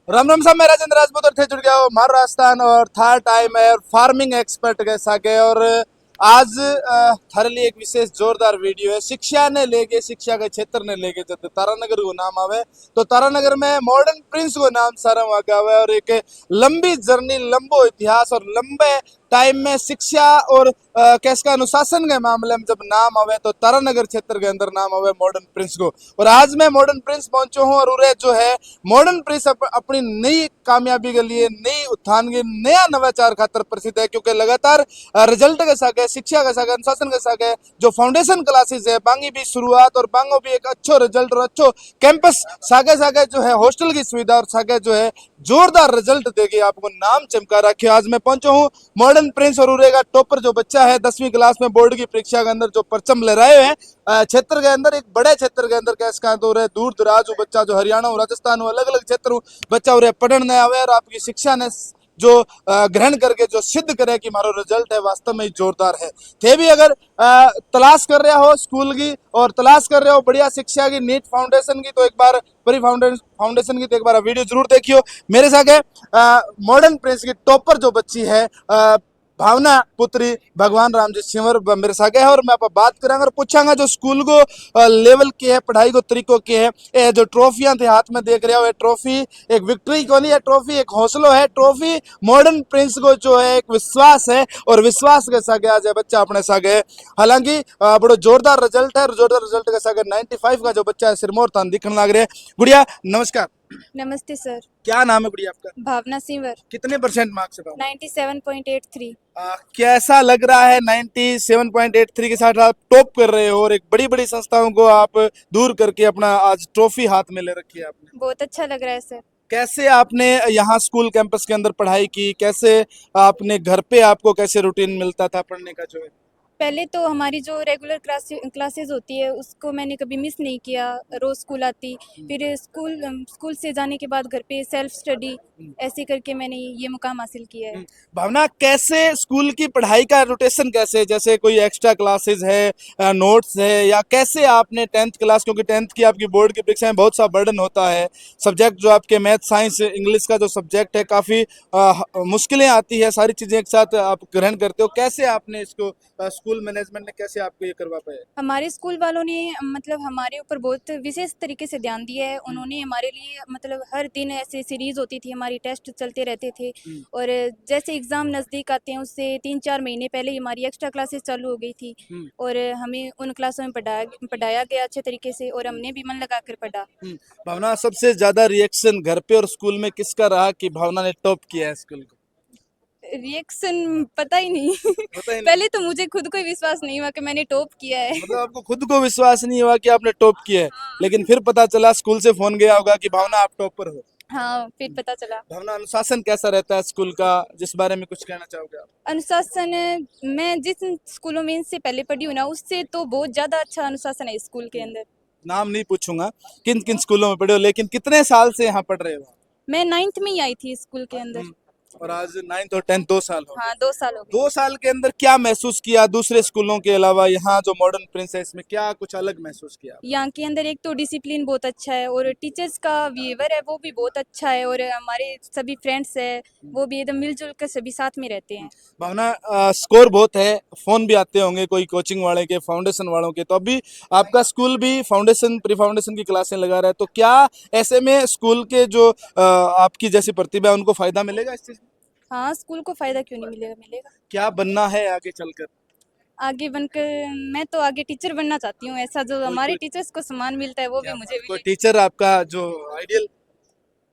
राम राम साहब, मैं राजेंद्र राजपूत और थे जुड़ गया हूँ महाराष्ट्र और थर्ड टाइम है और फार्मिंग एक्सपर्ट के साथ और आज थारे लिए एक विशेष जोरदार वीडियो है। शिक्षा ने लेके, शिक्षा के क्षेत्र ने लेके जब तारानगर को नाम आवे तो तारानगर में मॉडर्न प्रिंस को नाम सारा वहाँ आवे और एक लंबी जर्नी, लंबो इतिहास और लंबे टाइम में शिक्षा और कैस का अनुशासन के मामले में जब नाम आवे तो तारानगर क्षेत्र के अंदर नाम आवे मॉडर्न प्रिंस को। और आज मैं मॉडर्न प्रिंस पहुंचो हूँ और उरे जो है मॉडर्न प्रिंस अपनी नई कामयाबी के लिए, नई उत्थान के नया नवाचार खातर प्रसिद्ध है, क्योंकि लगातार रिजल्ट के साथ, शिक्षा के साथ, अनुशासन के साथ जो फाउंडेशन क्लासेस है बांगी भी शुरुआत और बांगो भी एक अच्छो रिजल्ट और अच्छो कैंपस सागे सागे जो है हॉस्टल की सुविधा और सागे जो है जोरदार रिजल्ट देगी, आपको नाम चमका रखे। आज मैं पहुंचा हूँ मॉडर्न प्रिंस और उरेगा टॉपर जो बच्चा है 10वीं क्लास में बोर्ड की परीक्षा के अंदर जो परचम ले रहे हैं क्षेत्र के अंदर, एक बड़े क्षेत्र के अंदर कैसे कहा तो दूर दराज बच्चा जो हरियाणा और राजस्थान अलग अलग क्षेत्र बच्चा उरे पढ़ने आवे और आपकी शिक्षा ने जो ग्रहण करके जो सिद्ध करे कि मारो रिजल्ट है वास्तव में जोरदार है। थे भी अगर तलाश कर रहे हो स्कूल की और तलाश कर रहे हो बढ़िया शिक्षा की, नीट फाउंडेशन की, तो एक बार परी फाउंडेशन की तो एक बार वीडियो जरूर देखियो। मेरे साथ है मॉडर्न प्रिंस की टॉपर जो बच्ची है भावना पुत्री भगवान राम जी सिंवर मेरे सागे है और मैं आप बात करांगा और पूछांगा जो स्कूल को लेवल के है, पढ़ाई को तरीकों के है। ये जो ट्रॉफियां थे हाथ में देख रहे हो, ये ट्रॉफी एक विक्ट्री को नहीं है, ट्रॉफी एक हौसलो है। ट्रॉफी मॉडर्न प्रिंस को जो है एक विश्वास है और विश्वास के सागे आज बच्चा अपने सागे है। हालांकि बड़ो जोरदार रिजल्ट है, जोरदार रिजल्ट के सागे 95 का जो बच्चा है सिरमौर तान दिखने लग रहे हैं। गुड़िया नमस्कार। नमस्ते सर। क्या नाम है गुड़िया आपका? भावना सिंवर। कितने परसेंट मार्क्स है? 97.83। कैसा लग रहा है 97.83 के साथ आप टॉप कर रहे हो और एक बड़ी बड़ी संस्थाओं को आप दूर करके अपना आज ट्रॉफी हाथ में ले रखी है आपने? बहुत अच्छा लग रहा है सर। कैसे आपने यहाँ स्कूल कैंपस के अंदर पढ़ाई की, कैसे आपने घर पे आपको कैसे रूटीन मिलता था पढ़ने का जो है? पहले तो हमारी जो रेगुलर क्लासेस होती है उसको मैंने कभी मिस नहीं किया, रोज़ स्कूल आती। फिर स्कूल से जाने के बाद घर पे सेल्फ स्टडी ऐसे करके मैंने ये मुकाम हासिल किया है। भावना, कैसे स्कूल की पढ़ाई का रोटेशन कैसे, जैसे कोई एक्स्ट्रा क्लासेस है, नोट्स है, या कैसे आपने 10th क्लास, क्योंकि 10th की आपकी बोर्ड की परीक्षा में बहुत सा बर्डन होता है, सब्जेक्ट जो आपके मैथ साइंस इंग्लिश का जो सब्जेक्ट है काफ़ी मुश्किलें आती है, सारी चीज़ें एक साथ आप ग्रहण करते हो, कैसे आपने इसको स्कूल मैनेजमेंट ने कैसे आपको ये करवा पाया? हमारे स्कूल वालों ने मतलब हमारे ऊपर बहुत विशेष तरीके से ध्यान दिया है। उन्होंने हमारे लिए मतलब हर दिन ऐसे सीरीज़ होती थी, हमारी टेस्ट चलते रहते थे और जैसे एग्ज़ाम नज़दीक आते हैं उससे 3-4 महीने पहले ही हमारी एक्स्ट्रा क्लासेस चालू हो गई थी और हमें उन क्लासों में पढ़ाया गया अच्छे तरीके से और हमने भी मन लगा कर पढ़ा। भावना, सबसे ज़्यादा रिएक्शन घर पे और स्कूल में किसका रहा कि भावना ने टॉप किया है स्कूल को? रिएक्शन पता ही नहीं पता ही नहीं। पहले तो मुझे खुद को ही विश्वास नहीं हुआ कि मैंने टॉप किया है। मतलब आपको खुद को विश्वास नहीं हुआ कि आपने टॉप किया है, लेकिन फिर पता चला स्कूल से फोन गया होगा कि भावना आप टॉपर हो। हाँ, फिर पता चला। भावना, अनुशासन कैसा रहता है स्कूल का, जिस बारे में कुछ कहना चाहोगे आप? अनुशासन, मैं जिस स्कूलों में इनसे पहले पढ़ी हूँ ना उससे तो बहुत ज़्यादा अच्छा अनुशासन है स्कूल के अंदर। नाम नहीं पूछूंगा किन किन स्कूलों में पढ़े हो, लेकिन कितने साल से यहाँ पढ़ रहे हो? मैं 9th में ही आई थी स्कूल के अंदर। और आज 9th और 10th 2 साल हो गए। हाँ, 2 साल हो गए। 2 साल के अंदर क्या महसूस किया दूसरे स्कूलों के अलावा, यहाँ जो मॉडर्न प्रिंस है इसमें क्या कुछ अलग महसूस किया? यहाँ के अंदर एक तो डिसिप्लिन बहुत अच्छा है और टीचर्स का बिहेवियर है वो भी बहुत अच्छा है और हमारे सभी फ्रेंड्स है वो भी एकदम मिलजुल कर सभी साथ में रहते हैं। भावना, स्कोर बहुत है, फोन भी आते होंगे कोई कोचिंग वाले के, फाउंडेशन वालों के, तो अभी आपका स्कूल भी फाउंडेशन प्री फाउंडेशन की क्लासें लगा रहा है, तो क्या ऐसे में स्कूल के जो आपकी जैसी प्रतिभा है उनको फायदा मिलेगा इस चीज में? हाँ, स्कूल को फ़ायदा क्यों नहीं मिलेगा, मिलेगा। क्या बनना है आगे चलकर? आगे बनकर मैं तो आगे टीचर बनना चाहती हूँ। ऐसा जो हमारे कोई टीचर्स को सम्मान मिलता है वो भी मुझे कोई मिले। टीचर आपका जो आइडियल?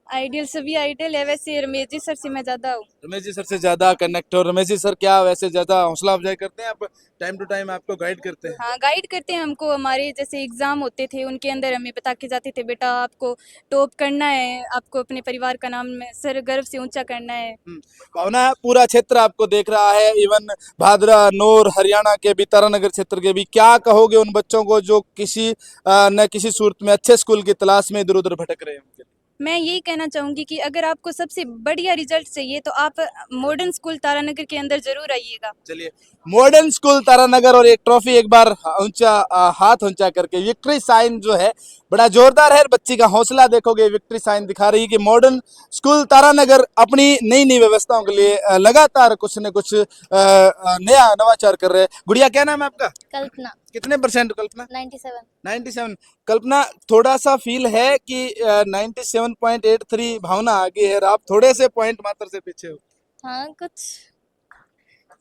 आइडियल सभी आइडियल है, वैसे रमेश जी सर से मैं ज़्यादा हूँ। रमेश जी सर से ज्यादा कनेक्ट हो? रमेश जी सर क्या वैसे ज्यादा हौसला अफजाई करते हैं, आप टाइम टू टाइम आपको गाइड करते हैं? हाँ, गाइड करते हैं हमको। हमारे जैसे एग्ज़ाम होते थे उनके अंदर हमें बता के जाते थे, बेटा आपको टॉप करना है, आपको अपने परिवार का नाम सर गर्व से ऊंचा करना है। भावना, पूरा क्षेत्र आपको देख रहा है, इवन भादरा नूर हरियाणा के भी, तारानगर क्षेत्र के भी, क्या कहोगे उन बच्चों को जो किसी न किसी सूरत में अच्छे स्कूल की तलाश में इधर उधर भटक रहे हैं उनके लिए? मैं यही कहना चाहूँगी कि अगर आपको सबसे बढ़िया रिजल्ट चाहिए तो आप मॉडर्न स्कूल तारानगर के अंदर ज़रूर आइएगा। चलिए, मॉडर्न स्कूल तारानगर और एक ट्रॉफी एक बार ऊंचा हाथ ऊंचा करके विक्ट्री साइन जो है बड़ा जोरदार है। बच्ची का हौसला देखोगे, विक्ट्री साइन दिखा रही है कि मॉडर्न स्कूल तारानगर अपनी नई नई व्यवस्थाओं के लिए लगातार कुछ न कुछ नया नवाचार कर रहे हैं। गुड़िया, क्या नाम है आपका? कल्पना। कितने परसेंट कल्पना? 97। 97। कल्पना, थोड़ा सा फील है कि 97.83 भावना आगे है और आप थोड़े से पॉइंट मात्र से पीछे हो। हाँ, कुछ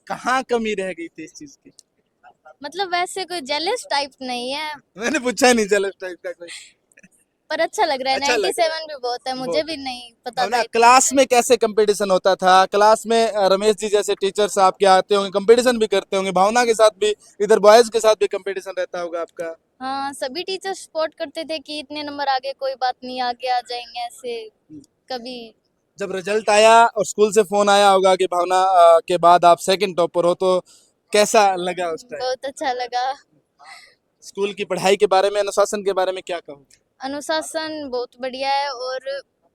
कहाँ कमी रह गई थी इस चीज की? मतलब वैसे कोई जेलस टाइप नहीं है, मैंने पूछा नहीं चलो इस टाइप का कोई। पर अच्छा लग रहा है। अच्छा लग रहा 97 भी बहुत है, मुझे बहुत। भी नहीं पता भावना, था। क्लास में कैसे कंपटीशन होता था? क्लास में रमेश जी जैसे टीचर्स आपके आते होंगे, कंपटीशन भी करते होंगे, भावना के साथ भी, इधर बॉयज के साथ भी कंपटीशन रहता होगा आपका? हाँ, सभी टीचर सपोर्ट करते थे कि इतने नंबर आगे कोई बात नहीं, आगे आ जाएंगे ऐसे। कभी जब रिजल्ट आया और स्कूल से फोन आया होगा कि भावना के बाद आप सेकंड टॉपर हो, तो कैसा लगा उस टाइम? बहुत अच्छा लगा। स्कूल की पढ़ाई के बारे में, अनुशासन के बारे में क्या कहूँ? अनुशासन बहुत बढ़िया है और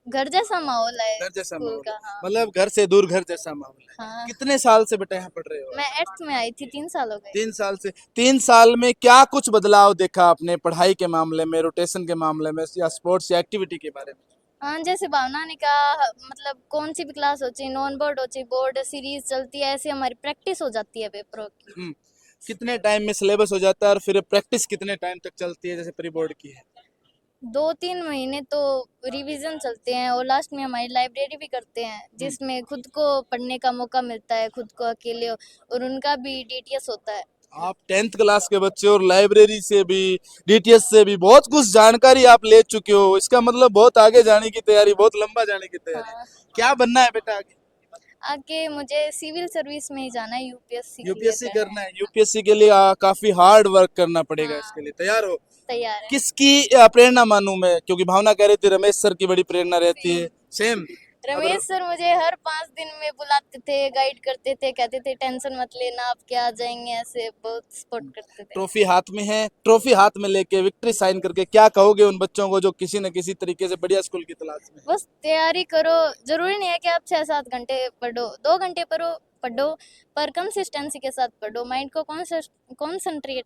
घर जैसा माहौल है घर जैसा स्कूल माहौल का। है, हाँ मतलब घर से दूर घर जैसा माहौल है। हाँ। कितने साल से बेटा यहाँ पढ़ रहे हो? मैं 8th में आई थी, 3 साल हो गए। 3 साल से। 3 साल में क्या कुछ बदलाव देखा आपने पढ़ाई के मामले में, रोटेशन के मामले में, या स्पोर्ट्स या एक्टिविटी के बारे में? हाँ, जैसे भावना ने कहा, मतलब कौन सी भी क्लास हो चाहे नॉन बोर्ड हो चाहे बोर्ड सीरीज चलती है, ऐसे हमारी प्रैक्टिस हो जाती है पेपरों की। कितने टाइम में सिलेबस हो जाता है और फिर प्रैक्टिस कितने टाइम तक चलती है, जैसे प्री बोर्ड की है? 2-3 महीने तो रिवीजन चलते हैं और लास्ट में हमारी लाइब्रेरी भी करते हैं, जिसमें खुद को पढ़ने का मौका मिलता है, खुद को अकेले, और उनका भी डीटीएस होता है। आप 10th क्लास के बच्चे और लाइब्रेरी से भी, डीटीएस से भी बहुत कुछ जानकारी आप ले चुके हो। इसका मतलब बहुत आगे जाने की तैयारी, बहुत लंबा जाने की तैयारी। हाँ। क्या बनना है बेटा आगे? आगे मुझे सिविल सर्विस में ही जाना है, यूपीएससी यूपीएससी करना है। यूपीएससी के लिए काफी हार्ड वर्क करना पड़ेगा। हाँ। इसके लिए तैयार हो? तैयार है। किसकी प्रेरणा मानूं मैं? क्योंकि भावना कह रही थी रमेश सर की बड़ी प्रेरणा रहती है। सेम। रमेश सर मुझे हर 5 दिन में बुलाते थे, गाइड करते थे, कहते थे टेंशन मत लेना, आप क्या आ जाएंगे, ऐसे बहुत सपोर्ट करते थे। ट्रॉफी हाथ में है, ट्रॉफी हाथ में लेके विक्ट्री साइन करके क्या कहोगे उन बच्चों को जो किसी न किसी तरीके से बढ़िया स्कूल की तलाश में? बस तैयारी करो, जरूरी नहीं है कि आप 6-7 घंटे पढ़ो, 2 घंटे पढ़ो, पर कंसिस्टेंसी के साथ पढ़ो, माइंड को कॉन्सेंट्रेट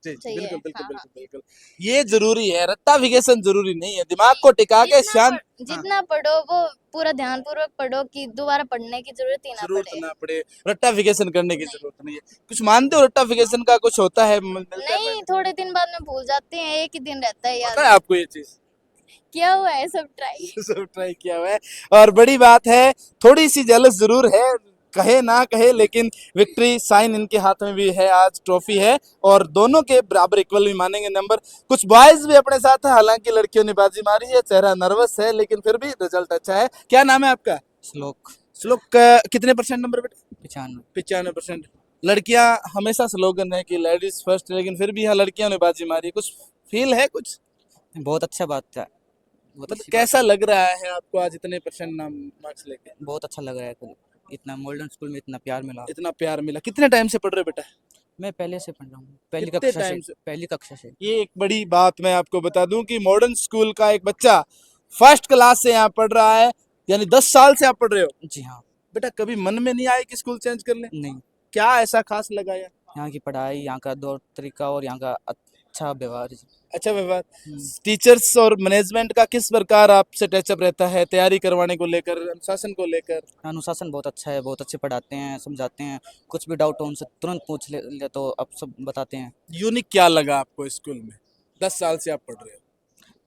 जी, चाहिए। बिल्कुल बिल्कुल हाँ, हाँ। बिल्कुल बिल्कुल। ये जरूरी है, रट्टाफिकेशन जरूरी नहीं है। दिमाग को टिका के शांत। हाँ, जितना पढ़ो वो पूरा ध्यान पूर्वक पढ़ो कि दोबारा पढ़ने की जरूरत ही ना जरूरत पड़े। ना पड़े, रट्टाफिकेशन करने की जरूरत नहीं है। कुछ मानते हो रट्टाफिकेशन का कुछ होता है, मिलता है? नहीं, थोड़े दिन बाद में भूल जाते हैं, एक ही दिन रहता है याद। पता है आपको ये चीज? किया हुआ है सब ट्राई। सब ट्राई किया हुआ है। और बड़ी बात है, थोड़ी सी जेलस जरूर है, कहे ना कहे, लेकिन विक्ट्री साइन इनके हाथ में भी है, आज ट्रॉफी है और दोनों के बराबर इक्वल भी मानेंगे नंबर। कुछ बॉयज भी अपने साथ है, हालांकि लड़कियों ने बाजी मारी है, चेहरा नर्वस है, लेकिन फिर भी रिजल्ट अच्छा है। क्या नाम है आपका? श्लोक। श्लोक, कितने परसेंट नंबर बेटा? 95। 95%। लड़कियां हमेशा स्लोगन है कि लेडीज फर्स्ट, लेकिन फिर भी यहाँ लड़कियों ने बाजी मारी। कुछ फील है कुछ? बहुत अच्छा बात है। बहुत मतलब अच्छी कैसा लग रहा है आपको आज इतने परसेंट नाम मार्क्स लेके? बहुत अच्छा लग रहा है कुल। इतना मॉडर्न स्कूल में इतना प्यार मिला। इतना प्यार मिला। कितने टाइम से पढ़ रहे हो बेटा? मैं पहले से पढ़ रहा हूँ, कितने टाइम से? पहली कक्षा से। ये एक बड़ी बात मैं आपको बता दूं कि मॉडर्न स्कूल का एक बच्चा फर्स्ट क्लास से यहाँ पढ़ रहा है, यानी 10 साल से आप पढ़ रहे हो। जी हाँ। बेटा, कभी मन में नहीं आया कि स्कूल चेंज कर लें? नहीं, क्या ऐसा खास लगा यार? यहाँ की पढ़ाई, यहाँ का दौर तरीका और यहाँ का अच्छा व्यवहार। अच्छा व्यवहार। टीचर्स और मैनेजमेंट का किस प्रकार आपसे टचअप रहता है, तैयारी करवाने को लेकर, अनुशासन को लेकर? अनुशासन बहुत अच्छा है, बहुत अच्छे पढ़ाते हैं, समझाते हैं। कुछ भी डाउट हो उनसे तुरंत पूछ ले तो अब सब बताते हैं। यूनिक क्या लगा आपको स्कूल में? 10 साल से आप पढ़ रहे हो।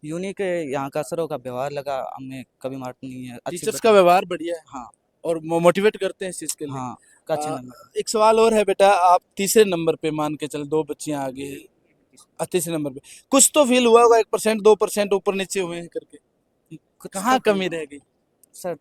यूनिक यहाँ का सरों का व्यवहार लगा, हमें कभी मारते नहीं है। टीचर्स का व्यवहार बढ़िया है। हाँ और मोटिवेट करते हैं इस चीज के लिए। हाँ, का अच्छा नंबर। एक सवाल और है बेटा, आप तीसरे नंबर पे मान के चल, 2 बच्चियां आगे हैं, तीसरे नंबर पे कुछ तो फील हुआ होगा, 1% 2% ऊपर नीचे हुए हैं करके? कहाँ कमी रह गई? सर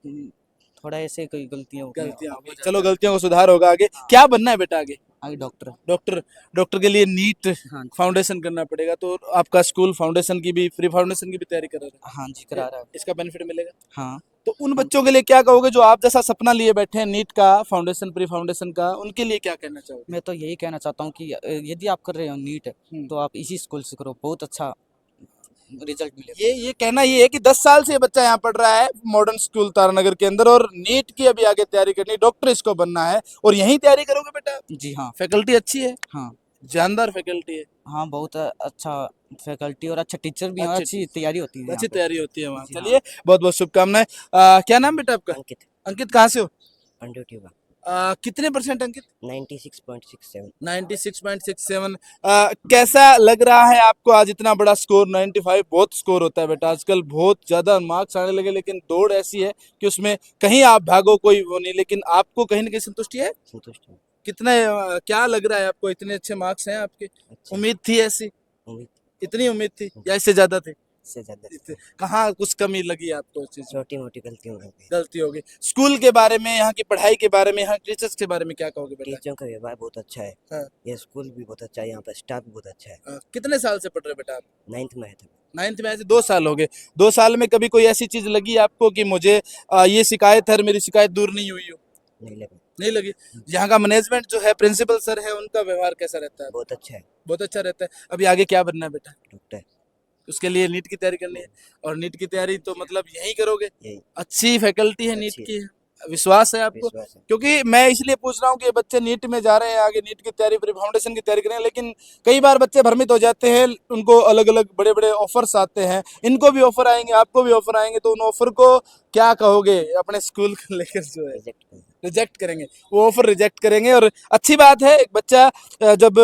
थोड़ा ऐसे कोई गलतियाँ गलतियां हो गई, चलो गलतियों को सुधार होगा आगे। क्या बनना है बेटा आगे? आगे डॉक्टर। डॉक्टर। डॉक्टर के लिए नीट हाँ फाउंडेशन करना पड़ेगा, तो आपका स्कूल फाउंडेशन की भी, फ्री फाउंडेशन की भी तैयारी कर रहा है? हाँ जी, करा रहा है। इसका बेनिफिट मिलेगा? हाँ, तो उन बच्चों के लिए क्या कहोगे जो आप जैसा सपना लिए बैठे हैं, नीट का, फाउंडेशन, प्री फाउंडेशन का, उनके लिए क्या कहना चाहोगे? मैं तो यही कहना चाहता हूँ कि यदि आप कर रहे हो नीट, तो आप इसी स्कूल से करो, बहुत अच्छा रिजल्ट मिलेगा। ये कहना ये है कि 10 साल से ये बच्चा यहाँ पढ़ रहा है मॉडर्न स्कूल तारानगर के अंदर, और नीट की अभी आगे तैयारी करनी, डॉक्टर इसको बनना है, और यहीं तैयारी करोगे बेटा? जी हाँ। फैकल्टी अच्छी है? हाँ, जानदार फैकल्टी है, हाँ बहुत अच्छा फैकल्टी और अच्छा टीचर भी हैं और अच्छी अच्छी तैयारी होती है यहाँ अच्छी पे। तैयारी होती है वहाँ। जी हाँ। चलिए, बहुत बहुत शुभकामनाएं। क्या नाम बेटा आपका? अंकित अंकित, कहाँ से हो? पंडित युवा कितने परसेंट अंकित? 96.67। 96.67। कैसा लग रहा है आपको आज इतना बड़ा स्कोर? 95 बहुत स्कोर होता है बेटा, आजकल बहुत ज्यादा मार्क्स आने लगे, लेकिन दौड़ ऐसी है कि उसमें कहीं आप भागो कोई वो नहीं, लेकिन आपको कहीं ना कहीं संतुष्टि है? संतुष्ट हूँ। कितने क्या लग रहा है आपको, इतने अच्छे मार्क्स हैं आपके? अच्छे उम्मीद थी ऐसी? उम्मीद इतनी उम्मीद थी या इससे ज्यादा थी? से ज्यादा कहाँ कुछ कमी लगी आपको इस चीज में? छोटी मोटी गलतियों में भी। गलती होगी? स्कूल के बारे में, यहाँ की पढ़ाई के बारे में, यहाँ टीचर्स के बारे में क्या कहोगे बेटा? टीचरों का व्यवहार बहुत अच्छा है। हाँ। ये स्कूल भी बहुत अच्छा है, यहाँ पर स्टाफ भी बहुत अच्छा है। कितने साल से पढ़ रहे हो बेटा आप? 9th में है तब। 9th में? ऐसे 2 साल हो गए। 2 साल में कभी कोई ऐसी चीज लगी आपको कि मुझे ये शिकायत है और मेरी शिकायत दूर नहीं हुई हो? नहीं लगा। नहीं लगी? यहाँ का मैनेजमेंट जो है, प्रिंसिपल सर है, उनका व्यवहार कैसा रहता है? बहुत अच्छा है। बहुत अच्छा रहता है। अभी आगे क्या बनना है बेटा? डॉक्टर। उसके लिए नीट की तैयारी करनी है, और नीट की तैयारी तो मतलब यही करोगे? यही अच्छी फैकल्टी है नीट अच्छी की, विश्वास है आपको? विश्वास है। क्योंकि मैं इसलिए पूछ रहा हूँ कि ये बच्चे नीट में जा रहे हैं, आगे नीट की तैयारी, फिर फाउंडेशन की तैयारी करें, लेकिन कई बार बच्चे भ्रमित हो जाते हैं, उनको अलग अलग बड़े बड़े ऑफर्स आते हैं। इनको भी ऑफर आएंगे, आपको भी ऑफर आएंगे, तो उन ऑफर को क्या कहोगे अपने स्कूल को लेकर? जो है रिजेक्ट कर रिजेक्ट करेंगे, वो ऑफर रिजेक्ट करेंगे। और अच्छी बात है, एक बच्चा जब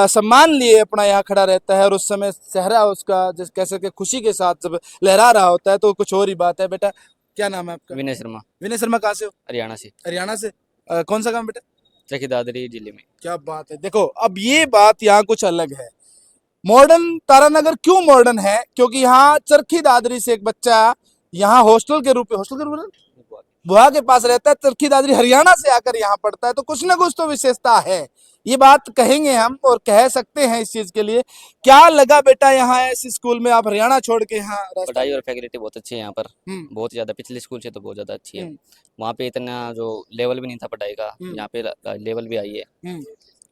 सम्मान लिए अपना यहाँ खड़ा रहता है और उस समय चेहरा उसका जिस कह सके खुशी के साथ जब लहरा रहा होता है, तो कुछ और ही बात है। बेटा क्या नाम है आपका? विनय शर्मा, विनय शर्मा, कहाँ से हो? हरियाणा से, हरियाणा से। कौन सा काम बेटा? चरखी दादरी जिले में। क्या बात है। देखो, अब ये बात यहाँ कुछ अलग है। मॉडर्न तारानगर क्यों मॉडर्न है? क्योंकि यहाँ चरखी दादरी से एक बच्चा यहाँ हॉस्टल के रूप में बुआ के पास रहता है, चरखी दादरी हरियाणा से आकर यहाँ पढ़ता है, तो कुछ ना कुछ तो विशेषता है। ये बात कहेंगे हम और कह सकते हैं इस चीज के लिए। क्या लगा बेटा यहाँ ऐसे स्कूल में, आप हरियाणा छोड़ के यहाँ राजस्थान? पढ़ाई और फैकल्टी बहुत अच्छी है यहाँ पर, हम्म, बहुत ज़्यादा, पिछले स्कूल से तो बहुत ज़्यादा अच्छी है। हम्म, वहाँ पे इतना जो लेवल भी नहीं था पढ़ाई का, यहाँ पे लेवल भी आई है, हम्म,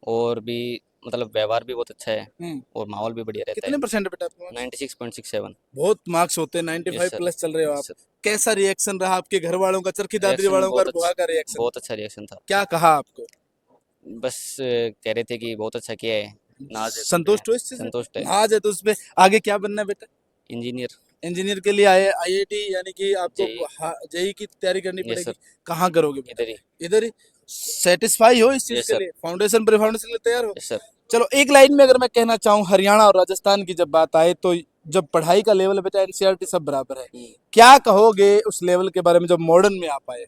और भी मतलब व्यवहार भी बहुत अच्छा है, हम्म। और माहौल भी बढ़िया रहता कितने है। परसेंट बेटा आपके? 96.67। बहुत मार्क्स होते हैं, यस 95 सर, प्लस चल रहे हो आप। Yes sir. कैसा रिएक्शन रहा आपके घर वालों का, चरखी दादरी रिएक्शन वालों का और बहुत बुआ अच्छा, का रिएक्शन? बहुत अच्छा रिएक्शन था। क्या कहा आपको? बस कह रहे थे कि बहुत अच्छा किया है, नाज है तुम पे। संतुष्ट हो इस चीज से? संतुष्ट है। आज है तो उसमें आगे क्या बनना है बेटा? इंजीनियर। इंजीनियर के लिए आए आईआईटी, यानी कि आपको जेई। जेई की तैयारी करनी यस पड़ेगी। सर, कहाँ करोगे बेटा? इधर ही। इधर ही? सेटिस्फाई हो इस चीज यस के सर, लिए? फाउंडेशन पर फाउंडेशन के लिए तैयार हो? Yes sir. चलो, एक लाइन में अगर मैं कहना चाहूँ, हरियाणा और राजस्थान की जब बात आए, तो जब पढ़ाई का लेवल है बेटा, एनसीईआरटी सब बराबर है। क्या कहोगे उस लेवल के बारे में जब मॉडर्न में आप आए?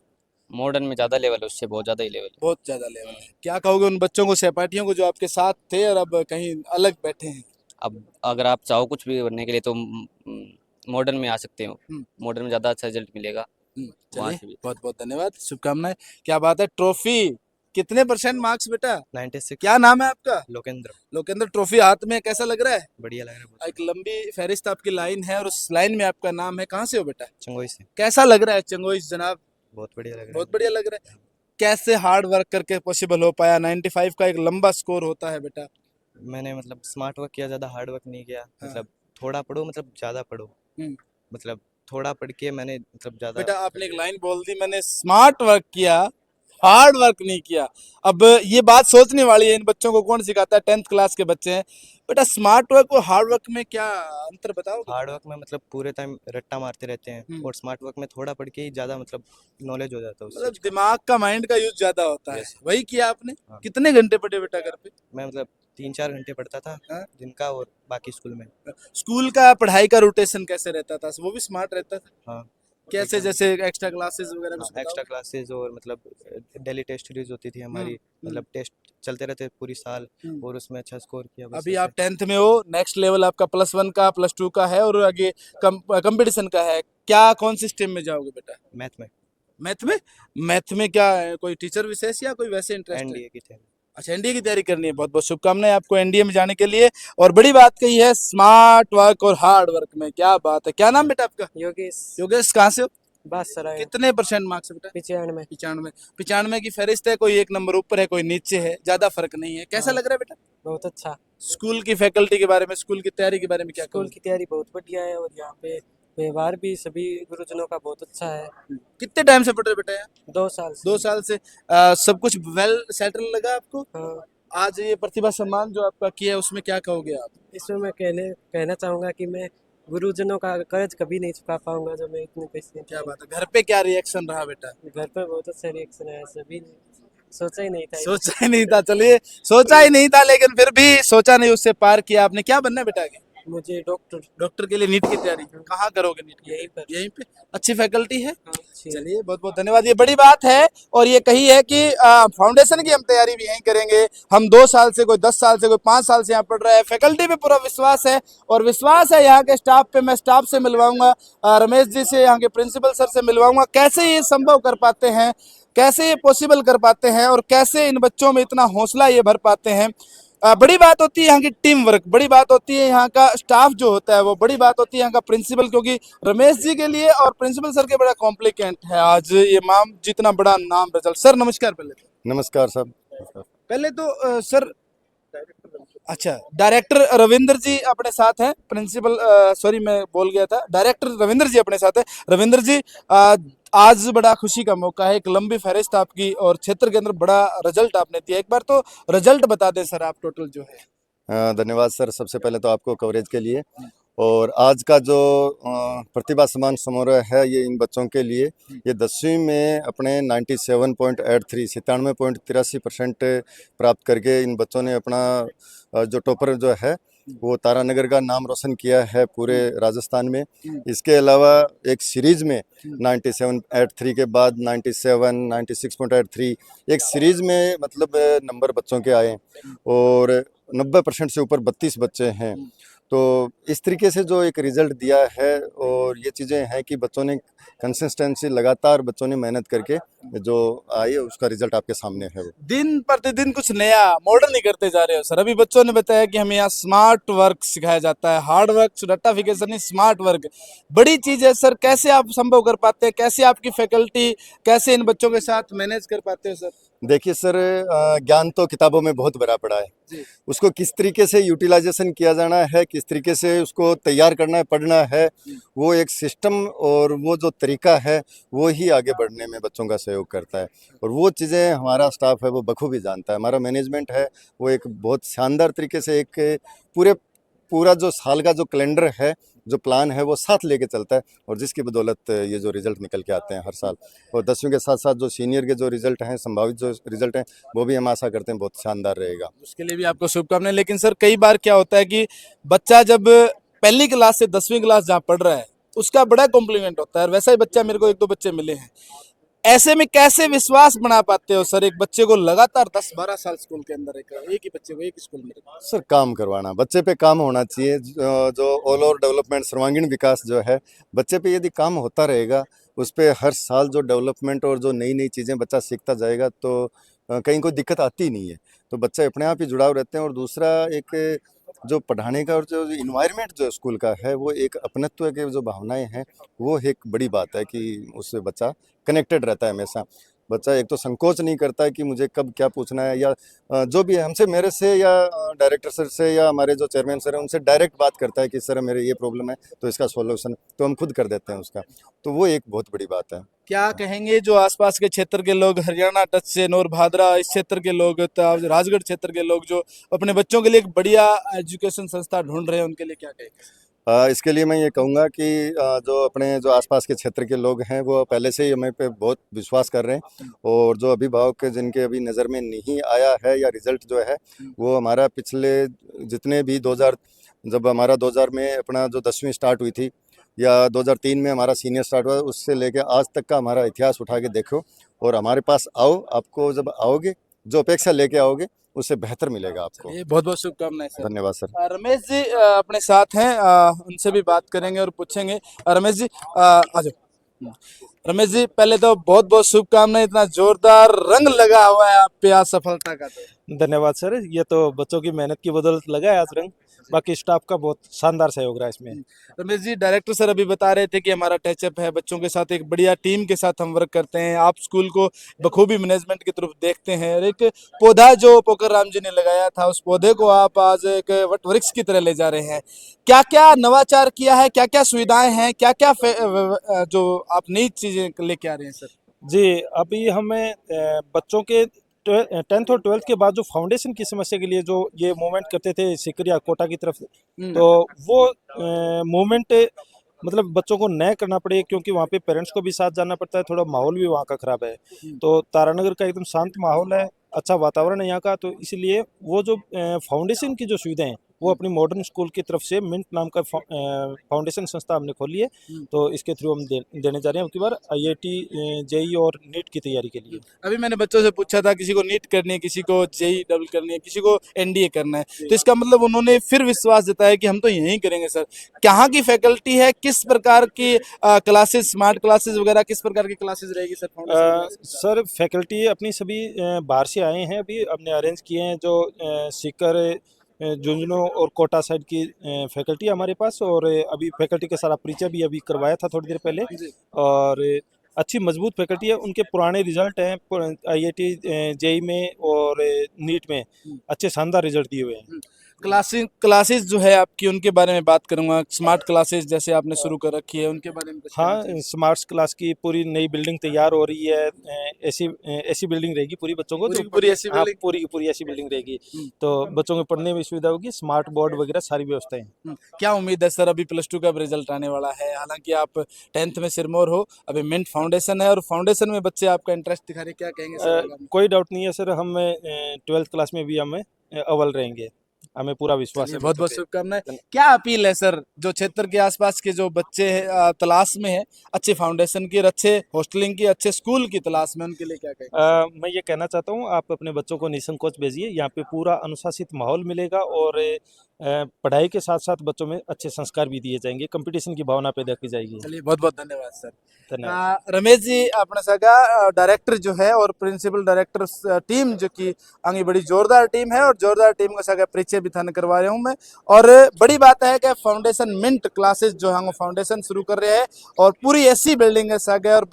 मॉडर्न में ज़्यादा लेवल है, उससे बहुत ज़्यादा ही लेवल बहुत ज्यादा लेवल है। क्या कहोगे उन बच्चों को, सहपाठियों को, जो आपके साथ थे और अब कहीं अलग बैठे हैं? अब अगर आप चाहो कुछ भी बनने के लिए तो मॉडर्न में आ सकते हो, हम्म, मॉडर्न में ज़्यादा अच्छा रिजल्ट मिलेगा वहाँ चलिए, से भी। बहुत बहुत धन्यवाद, शुभकामनाएं। क्या बात है। ट्रॉफी, कितने परसेंट मार्क्स बेटा? 96। क्या नाम है आपका? लोकेंद्र। लोकेंद्र। ट्रॉफी हाथ में, कैसा लग रहा है? बढ़िया लग रहा है। एक लंबी फहरिस्त आपकी लाइन है और उस लाइन में आपका नाम है। कहाँ से हो बेटा? चंगोई से। कैसा लग रहा है चंगोई जनाब? बहुत बढ़िया लग रहा बहुत बढ़िया लग रहा है। कैसे हार्ड वर्क करके पॉसिबल हो पाया? 95 का एक लंबा स्कोर होता है बेटा। है। मैंने मतलब स्मार्ट वर्क किया, ज़्यादा हार्ड वर्क नहीं किया। हाँ। मतलब थोड़ा पढ़ो, मतलब ज़्यादा पढ़ो। हम्म। मतलब थोड़ा पढ़ के मैंने मतलब ज़्यादा। बेटा आपने एक लाइन बोल दी, मैंने स्मार्ट वर्क किया, हार्ड वर्क नहीं किया। अब ये बात सोचने वाली है, इन बच्चों को कौन सिखाता है? 10th क्लास के बच्चे हैं। बेटा स्मार्ट वर्क और हार्ड वर्क में क्या अंतर बताओगे? हार्ड वर्क में मतलब पूरे टाइम रट्टा मारते रहते हैं, और स्मार्ट वर्क में थोड़ा पढ़ के ही ज़्यादा मतलब नॉलेज हो जाता है उस मतलब चीज़ का। दिमाग का, माइंड का यूज ज्यादा होता है। Yes. वही किया आपने? हाँ। कितने घंटे पढ़े बेटा घर पे? मैं मतलब 3-4 घंटे पढ़ता था हाँ? दिन का, और बाकी स्कूल में। स्कूल का पढ़ाई का रोटेशन कैसे रहता था? वो भी स्मार्ट रहता था? हाँ। कैसे? एकदम। जैसे एक्स्ट्रा क्लासेस वगैरह कुछ बताओ। एक्स्ट्रा क्लासेस, और मतलब डेली टेस्ट सीरीज होती थी हमारी। मतलब टेस्ट चलते रहते पूरी साल, हम्म। और उसमें अच्छा स्कोर किया बस अभी ऐसे। आप 10th में हो, नेक्स्ट लेवल आपका +1 का, +2 का है, और आगे कंपटीशन का है। क्या कौन सी स्ट्रीम में जाओगे बेटा? मैथ में मैथ में? मैथ में क्या है, कोई टीचर विशेष या कोई वैसे इंटरेस्ट है? एनडीए की थे। अच्छा, एनडीए की तैयारी करनी है। बहुत बहुत शुभकामनाएं आपको एनडीए में जाने के लिए। और बड़ी बात कही है, स्मार्ट वर्क और हार्ड वर्क में। क्या बात है। क्या नाम बेटा आपका? योगेश। योगेश, कहाँ से हो? बस सर कितने परसेंट मार्क्स है बेटा? 95। 95। 95 की फहरिस्त है, कोई एक नंबर ऊपर है, कोई नीचे है, ज्यादा फर्क नहीं है। कैसा हाँ। लग रहा है बेटा? बहुत अच्छा। स्कूल की फैकल्टी के बारे में, स्कूल की तैयारी के बारे में क्या स्कूल कहोगे? की तैयारी बहुत बढ़िया है, और यहाँ पे व्यवहार भी सभी गुरुजनों का बहुत अच्छा है। कितने टाइम से पढ़ रहे हो बेटा यहाँ? 2 साल से। 2 साल से। सब कुछ वेल सेटल लगा आपको? हाँ। आज ये प्रतिभा सम्मान जो आपका किया है उसमें क्या कहोगे आप? इसमें मैं कहना चाहूँगा कि मैं गुरुजनों का कर्ज कभी नहीं चुका पाऊंगा जो मैं इतने पैसे। क्या बात है, घर पे क्या रिएक्शन रहा बेटा? घर पर बहुत अच्छा रिएक्शन आया, सभी ने सोचा ही नहीं था। सोचा ही नहीं था, चलिए सोचा ही नहीं था लेकिन फिर भी सोचा नहीं, उससे पार किया आपने। क्या बनना है बेटा आगे? मुझे डॉक्टर। डॉक्टर के लिए नीट की तैयारी कहाँ करोगे? नीट की यहीं पर। यहीं पे? अच्छी फैकल्टी है। हाँ, अच्छी है। चलिए बहुत बहुत धन्यवाद, ये बड़ी बात है। और ये कही है कि फाउंडेशन की हम तैयारी भी यहीं करेंगे। हम 2 साल से, कोई 10 साल से, कोई 5 साल से यहाँ पढ़ रहा है। फैकल्टी पे पूरा विश्वास है और विश्वास है यहाँ के स्टाफ पे। मैं स्टाफ से मिलवाऊंगा, रमेश जी से, यहाँ के प्रिंसिपल सर से मिलवाऊंगा, कैसे ये संभव कर पाते हैं, कैसे ये पॉसिबल कर पाते हैं और कैसे इन बच्चों में इतना हौसला ये भर पाते हैं। बड़ी बात होती है यहाँ की टीम वर्क, बड़ी बात होती है यहाँ का स्टाफ जो होता है वो, बड़ी बात होती है यहाँ का प्रिंसिपल, क्योंकि रमेश जी के लिए और प्रिंसिपल सर के बड़ा कॉम्प्लिकेंट है आज ये माम जितना बड़ा नाम रिजल्ट। सर नमस्कार। नमस्कार साहब। पहले तो सर, अच्छा, डायरेक्टर रविंद्र जी अपने साथ हैं, प्रिंसिपल सॉरी मैं बोल गया था, डायरेक्टर रविंद्र जी अपने साथ है। रविंद्र जी, आज बड़ा खुशी का मौका है, एक लंबी फहरिस्त आपकी और क्षेत्र के अंदर बड़ा रिजल्ट आपने दिया। एक बार तो रिजल्ट बता दें सर आप, टोटल जो है। धन्यवाद सर, सबसे पहले तो आपको कवरेज के लिए। और आज का जो प्रतिभा सम्मान समारोह है ये इन बच्चों के लिए, ये 10वीं में अपने 97.83 97.83% प्राप्त करके इन बच्चों ने अपना जो टॉपर जो है वो तारानगर का नाम रोशन किया है पूरे राजस्थान में। इसके अलावा एक सीरीज़ में 97.83 के बाद 97, 96.83 एक सीरीज़ में मतलब नंबर बच्चों के आए और 90% से ऊपर 32 बच्चे हैं। तो इस तरीके से जो एक रिज़ल्ट दिया है और ये चीज़ें हैं कि बच्चों ने कंसिस्टेंसी, लगातार बच्चों ने मेहनत करके जो आई है उसका रिज़ल्ट आपके सामने है। वो दिन प्रतिदिन कुछ नया मॉडर्न ही करते जा रहे हो सर। अभी बच्चों ने बताया कि हमें यहाँ स्मार्ट वर्क सिखाया जाता है, हार्ड वर्क रट्टाफिकेशन नहीं, स्मार्ट वर्क बड़ी चीज़ है सर। कैसे आप संभव कर पाते हैं, कैसे आपकी फैकल्टी, कैसे इन बच्चों के साथ मैनेज कर पाते हो सर? देखिए सर, ज्ञान तो किताबों में बहुत भरा पड़ा है, उसको किस तरीके से यूटिलाइजेशन किया जाना है, किस तरीके से उसको तैयार करना है, पढ़ना है, वो एक सिस्टम और वो जो तरीका है वो ही आगे बढ़ने में बच्चों का सहयोग करता है। और वो चीज़ें हमारा स्टाफ है वो बखूबी जानता है, हमारा मैनेजमेंट है वो एक बहुत शानदार तरीके से एक पूरा जो साल का जो कैलेंडर है, जो प्लान है वो साथ लेके चलता है और जिसकी बदौलत ये जो रिज़ल्ट निकल के आते हैं हर साल। और 10वीं के साथ साथ जो सीनियर के जो रिज़ल्ट हैं, संभावित जो रिज़ल्ट हैं, वो भी हम आशा करते हैं बहुत शानदार रहेगा। उसके लिए भी आपको शुभकामनाएं। लेकिन सर कई बार क्या होता है कि बच्चा जब पहली क्लास से 10वीं क्लास जहाँ पढ़ रहा है उसका बड़ा कॉम्प्लीमेंट होता है, और वैसा ही बच्चा मेरे को 1-2 बच्चे मिले हैं। ऐसे में कैसे विश्वास बना पाते हो सर एक बच्चे को लगातार 10-12 साल स्कूल के अंदर, एक ही बच्चे को एक स्कूल में? सर काम करवाना, बच्चे पे काम होना चाहिए। जो ऑल ओवर डेवलपमेंट, सर्वांगीण विकास जो है बच्चे पे यदि काम होता रहेगा, उस पर हर साल जो डेवलपमेंट और जो नई नई चीज़ें बच्चा सीखता जाएगा तो कहीं कोई दिक्कत आती ही नहीं है। तो बच्चे अपने आप ही जुड़ाव रहते हैं। और दूसरा एक जो पढ़ाने का और जो इन्वायरमेंट जो स्कूल का है वो एक अपनत्व के जो भावनाएं हैं वो एक बड़ी बात है कि उससे बच्चा कनेक्टेड रहता है हमेशा। बच्चा एक तो संकोच नहीं करता है कि मुझे कब क्या पूछना है, या जो भी है हमसे, मेरे से या डायरेक्टर सर से या हमारे जो चेयरमैन सर हैं उनसे डायरेक्ट बात करता है कि सर मेरे ये प्रॉब्लम है तो इसका सॉल्यूशन तो हम खुद कर देते हैं उसका। तो वो एक बहुत बड़ी बात है। क्या कहेंगे जो आसपास के क्षेत्र के लोग, हरियाणा टच से, नौर भादरा इस क्षेत्र के लोग, राजगढ़ क्षेत्र के लोग जो अपने बच्चों के लिए एक बढ़िया एजुकेशन संस्था ढूंढ रहे हैं, उनके लिए क्या कहेंगे? इसके लिए मैं ये कहूँगा कि जो अपने जो आसपास के क्षेत्र के लोग हैं वो पहले से ही हमें पे बहुत विश्वास कर रहे हैं। और जो अभिभावक जिनके अभी नज़र में नहीं आया है या रिज़ल्ट जो है वो हमारा पिछले जितने भी 2000 जब हमारा 2000 में अपना जो 10वीं स्टार्ट हुई थी या 2003 में हमारा सीनियर स्टार्ट हुआ, उससे लेकर आज तक का हमारा इतिहास उठा के देखो और हमारे पास आओ। आपको जब आओगे जो अपेक्षा लेके आओगे उससे बेहतर मिलेगा आपको। ये बहुत बहुत शुभकामनाएं सर। धन्यवाद सर। रमेश जी अपने साथ हैं, उनसे भी बात करेंगे और पूछेंगे। रमेश जी आ जाओ। रमेश जी पहले तो बहुत बहुत शुभकामनाएं, इतना जोरदार रंग लगा हुआ है आप पे आज सफलता का। तो धन्यवाद सर, ये तो बच्चों की मेहनत की बदौलत लगा है आज रंग, बाकी स्टाफ का बहुत शानदार सहयोग रहा है इसमें। रमेश जी, डायरेक्टर सर अभी बता रहे थे कि हमारा टचअप है बच्चों के साथ, एक बढ़िया टीम के साथ हम वर्क करते हैं। आप स्कूल को बखूबी मैनेजमेंट की तरफ देखते हैं और एक पौधा जो पोकर राम जी ने लगाया था उस पौधे को आप आज एक वट वृक्ष की तरह ले जा रहे हैं। क्या क्या नवाचार किया है, क्या क्या सुविधाएं हैं, क्या क्या जो आप नई चीजें लेके आ रहे हैं सर? जी, अभी हमें बच्चों के 10th और 12th के बाद जो फाउंडेशन की समस्या के लिए जो ये मूवमेंट करते थे सिकरिया कोटा की तरफ, तो वो मूवमेंट मतलब बच्चों को न करना पड़े, क्योंकि वहाँ पे पेरेंट्स को भी साथ जाना पड़ता है, थोड़ा माहौल भी वहाँ का ख़राब है। तो तारानगर का एकदम शांत माहौल है, अच्छा वातावरण है यहाँ का, तो इसलिए वो जो फाउंडेशन की जो सुविधाएं वो अपनी मॉडर्न स्कूल की तरफ से मिंट नाम का फाउंडेशन संस्था हमने खोली है, तो इसके थ्रू हम देने जा रहे हैं अब की बार IIT JEE और नीट की तैयारी के लिए। अभी मैंने बच्चों से पूछा था, किसी को नीट करनी है, किसी को जेई डबल करनी है, किसी को NDA करना है, तो इसका मतलब उन्होंने फिर विश्वास जताया कि हम तो यहीं करेंगे सर। कहाँ की फैकल्टी है, किस प्रकार की क्लासेस, स्मार्ट क्लासेस वगैरह किस प्रकार की क्लासेस रहेगी sir foundation classes? Sir faculty अपनी सभी बाहर से आए हैं, अभी हमने अरेंज किए हैं, जो सीकर झुंझुनू और कोटा साइड की फैकल्टी है हमारे पास, और अभी फैकल्टी के सारा परिचय भी अभी करवाया था थोड़ी देर पहले, और अच्छी मजबूत फैकल्टी है। उनके पुराने रिजल्ट हैं IIT JEE में और नीट में, अच्छे शानदार रिजल्ट दिए हुए हैं। क्लासेस जो है आपकी, उनके बारे में बात करूंगा। स्मार्ट क्लासेस जैसे आपने शुरू कर रखी है, उनके बारे में कुछ कहना हाँ, चाहिए? स्मार्ट क्लास की पूरी नई बिल्डिंग तैयार हो रही है, ऐसी बिल्डिंग रहेगी पूरी बच्चों को, पूरी जो पूरी ऐसी हाँ, बिल्डिंग? पूरी की पूरी ऐसी बिल्डिंग रहेगी, तो बच्चों को पढ़ने में सुविधा होगी, स्मार्ट बोर्ड वगैरह सारी व्यवस्थाएं हैं। क्या उम्मीद है सर? अभी +2 का रिजल्ट आने वाला है, हालांकि आप 10th में सिरमौर हो, अभी मिंट फाउंडेशन है और फाउंडेशन में बच्चे आपका इंटरेस्ट दिखा रहे हैं, क्या कहेंगे सर आगामी? कोई डाउट नहीं है सर, हम 12th क्लास में भी हमें अव्वल रहेंगे, हमें पूरा विश्वास है बहुत बच्चों बहुत पे। शुभकामनाएं। क्या अपील है सर, जो क्षेत्र के आसपास के जो बच्चे हैं, तलाश में है अच्छे फाउंडेशन की और अच्छे हॉस्टलिंग की, अच्छे स्कूल की तलाश में, उनके लिए क्या कहेंगे? मैं ये कहना चाहता हूँ, आप अपने बच्चों को निसंकोच भेजिए, यहाँ पे पूरा अनुशासित माहौल मिलेगा, और पढ़ाई के साथ साथ बच्चों में अच्छे संस्कार भी दिए जाएंगे, कंपटीशन की भावना पैदा की जाएगी। चलिए बहुत बहुत धन्यवाद सर। धन्यवाद। रमेश जी अपने सगा डायरेक्टर जो है और प्रिंसिपल डायरेक्टर टीम जो कि अंगी बड़ी जोरदार टीम है, और जोरदार टीम का सगा परिचय भी थाने करवा रहा हूँ मैं। और बड़ी बात है कि फाउंडेशन मिंट क्लासेस जो है फाउंडेशन शुरू कर रहे हैं, और पूरी ऐसी बिल्डिंग है सगा, और